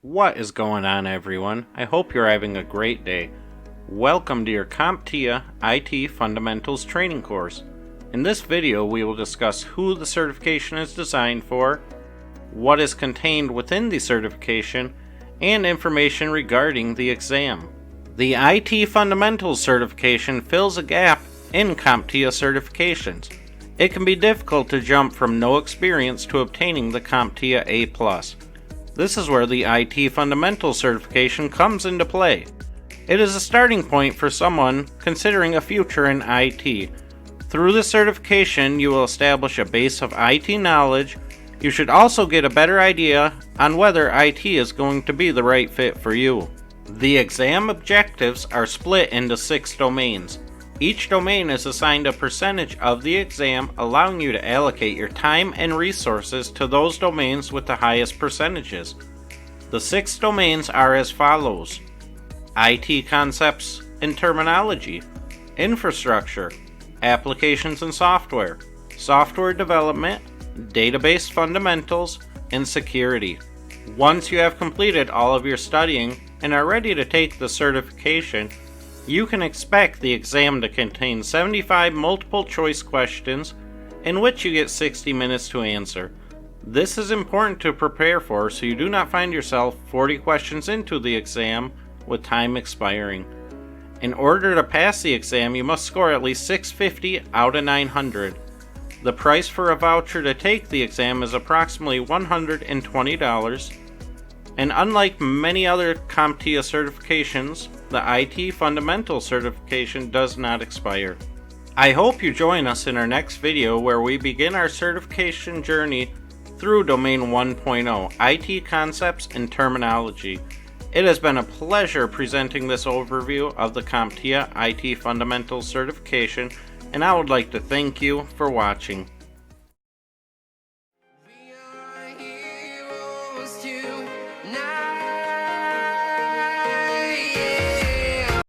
What is going on, everyone? I hope you're having a great day. Welcome to your CompTIA IT Fundamentals training course. In this video, we will discuss who the certification is designed for, what is contained within the certification, and information regarding the exam. The IT Fundamentals certification fills a gap in CompTIA certifications. It can be difficult to jump from no experience to obtaining the CompTIA A+. This is where the IT Fundamentals certification comes into play. It is a starting point for someone considering a future in IT. Through the certification, you will establish a base of IT knowledge. You should also get a better idea on whether IT is going to be the right fit for you. The exam objectives are split into 6 domains. Each domain is assigned a percentage of the exam, allowing you to allocate your time and resources to those domains with the highest percentages. The 6 domains are as follows: IT concepts and terminology, infrastructure, applications and software, software development, database fundamentals, and security. Once you have completed all of your studying and are ready to take the certification, you can expect the exam to contain 75 multiple choice questions in which you get 60 minutes to answer. This is important to prepare for so you do not find yourself 40 questions into the exam with time expiring. In order to pass the exam, you must score at least 650 out of 900. The price for a voucher to take the exam is approximately $120. And unlike many other CompTIA certifications, the IT Fundamentals certification does not expire. I hope you join us in our next video where we begin our certification journey through Domain 1.0, IT Concepts and Terminology. It has been a pleasure presenting this overview of the CompTIA IT Fundamentals certification, and I would like to thank you for watching. We are heroes tonight.